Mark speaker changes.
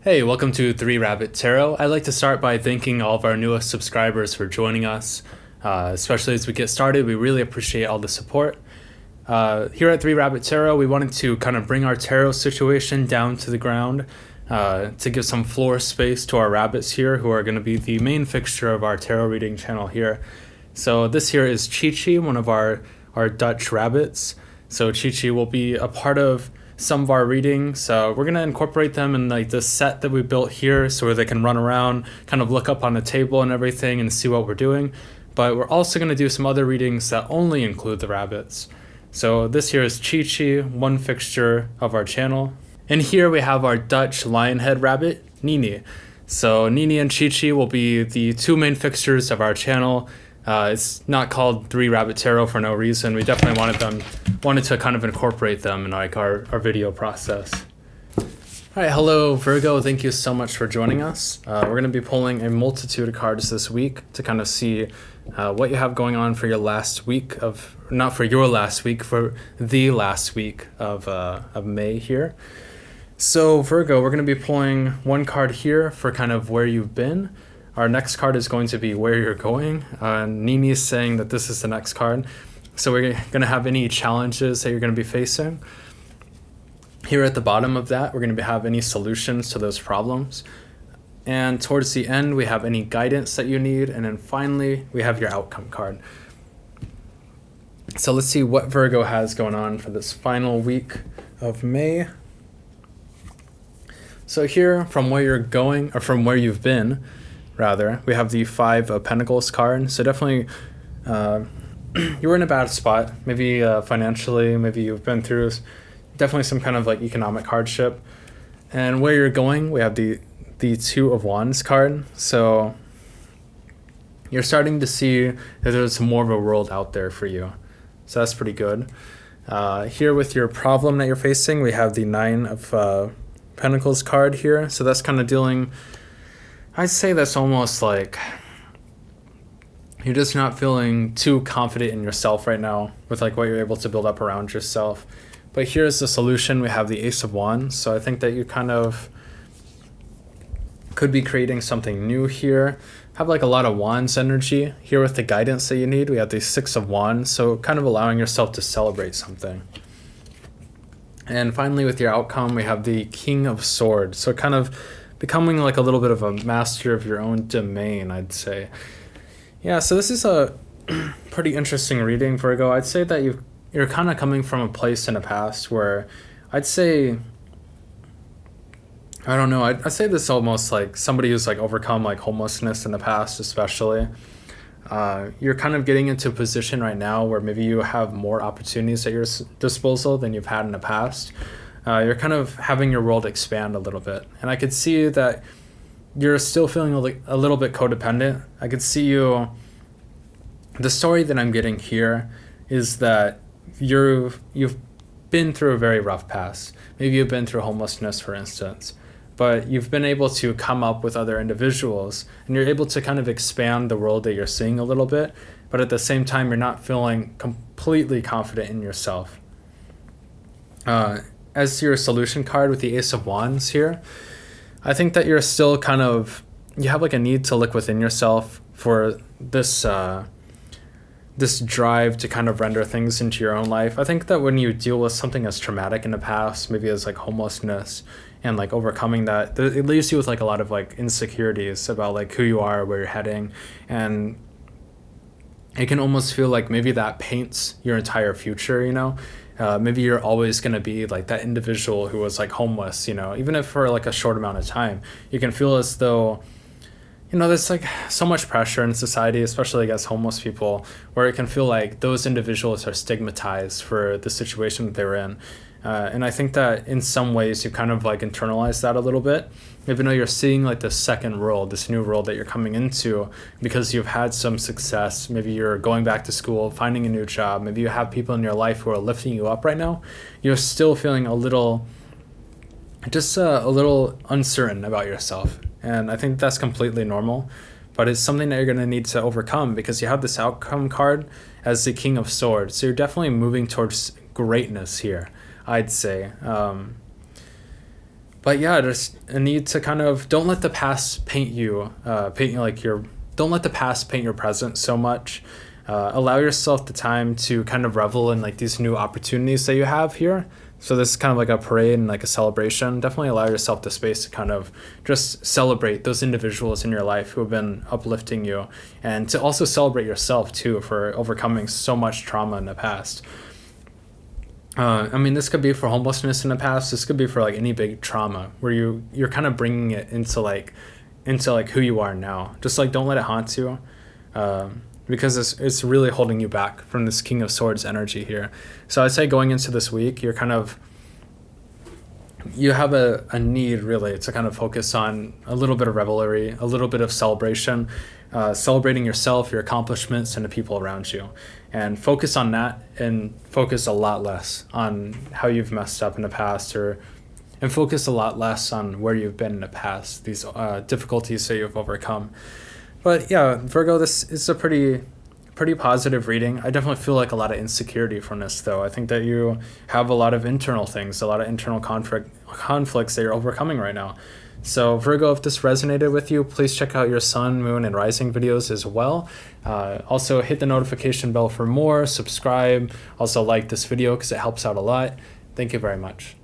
Speaker 1: Hey, welcome to 3 Rabbit Tarot. I'd like to start by thanking all of our newest subscribers for joining us, especially as we get started. We really appreciate all the support. Here at 3 Rabbit Tarot, we wanted to kind of bring our tarot situation down to the ground to give some floor space to our rabbits here, who are going to be the main fixture of our tarot reading channel here. So this here is Chi-Chi, one of our Dutch rabbits. So Chi-Chi will be a part of some of our readings. So we're going to incorporate them in like the set that we built here so where they can run around, kind of look up on the table and everything and see what we're doing. But we're also going to do some other readings that only include the rabbits. So this here is Chi-Chi, one fixture of our channel. And here we have our Dutch lionhead rabbit, Nini. So Nini and Chi-Chi will be the two main fixtures of our channel. It's not called 3 Rabbit Tarot for no reason. We definitely wanted to kind of incorporate them in like our video process. All right, hello Virgo. Thank you so much for joining us. We're going to be pulling a multitude of cards this week to kind of see what you have going on for your last week of, not for your last week, for the last week of May here. So Virgo, we're going to be pulling one card here for kind of where you've been. Our next card is going to be where you're going. Nini is saying that this is the next card. So we're going to have any challenges that you're going to be facing. Here at the bottom of that, we're going to have any solutions to those problems. And towards the end, we have any guidance that you need. And then finally, we have your outcome card. So let's see what Virgo has going on for this final week of May. So here, from where you're going, or from where you've been, rather, we have the 5 of Pentacles card. So definitely you were in a bad spot, maybe financially, maybe you've been through definitely some kind of like economic hardship. And where you're going, we have the 2 of Wands card. So you're starting to see that there's more of a world out there for you. So that's pretty good. Here with your problem that you're facing, we have the 9 of Pentacles card here. So that's kind of dealing, I'd say that's almost like you're just not feeling too confident in yourself right now with like what you're able to build up around yourself. But here's the solution. We have the Ace of Wands. So I think that you kind of could be creating something new here. Have like a lot of Wands energy. Here with the guidance that you need, we have the 6 of Wands. So kind of allowing yourself to celebrate something. And finally with your outcome, we have the King of Swords. So kind of becoming like a little bit of a master of your own domain, I'd say. Yeah, so this is a pretty interesting reading, Virgo. I'd say that you're kind of coming from a place in the past where I'd say, I don't know, I'd say this almost like somebody who's like overcome like homelessness in the past, especially. You're kind of getting into a position right now where maybe you have more opportunities at your disposal than you've had in the past. You're kind of having your world expand a little bit. And I could see that you're still feeling a little bit codependent. I could see you, the story that I'm getting here is that you've been through a very rough past. Maybe you've been through homelessness, for instance, but you've been able to come up with other individuals and you're able to kind of expand the world that you're seeing a little bit, but at the same time, you're not feeling completely confident in yourself. As your solution card with the Ace of Wands here, I think that you're still kind of, you have like a need to look within yourself for this this drive to kind of render things into your own life. I think that when you deal with something as traumatic in the past, maybe as like homelessness and like overcoming that, it leaves you with like a lot of like insecurities about like who you are, where you're heading, and it can almost feel like maybe that paints your entire future, you know? Maybe you're always going to be like that individual who was like homeless, you know, even if for like a short amount of time. You can feel as though, you know, there's like so much pressure in society, especially against homeless people, where it can feel like those individuals are stigmatized for the situation that they're in. And I think that in some ways you kind of like internalize that a little bit, even though you're seeing like this second world, this new world that you're coming into because you've had some success. Maybe you're going back to school, finding a new job. Maybe you have people in your life who are lifting you up right now. You're still feeling a little uncertain about yourself. And I think that's completely normal, but it's something that you're going to need to overcome because you have this outcome card as the King of Swords. So you're definitely moving towards greatness here, I'd say. But yeah, just a need to kind of don't let the past don't let the past paint your present so much. Allow yourself the time to kind of revel in like these new opportunities that you have here. So this is kind of like a parade and like a celebration. Definitely allow yourself the space to kind of just celebrate those individuals in your life who have been uplifting you, and to also celebrate yourself too for overcoming so much trauma in the past. I mean, this could be for homelessness in the past. This could be for like any big trauma where you're kind of bringing it into like who you are now. Just like don't let it haunt you, because it's really holding you back from this King of Swords energy here. So I'd say going into this week, you have a need really to kind of focus on a little bit of revelry, a little bit of celebration, celebrating yourself, your accomplishments, and the people around you. And focus on that, and focus a lot less on how you've messed up in the past, and focus a lot less on where you've been in the past, these difficulties that you've overcome. But yeah, Virgo, this is a pretty positive reading. I definitely feel like a lot of insecurity from this, though. I think that you have a lot of internal things, a lot of internal conflicts that you're overcoming right now. So Virgo, if this resonated with you, please check out your sun, moon, and rising videos as well. Also hit the notification bell for more, subscribe, also like this video because it helps out a lot. Thank you very much.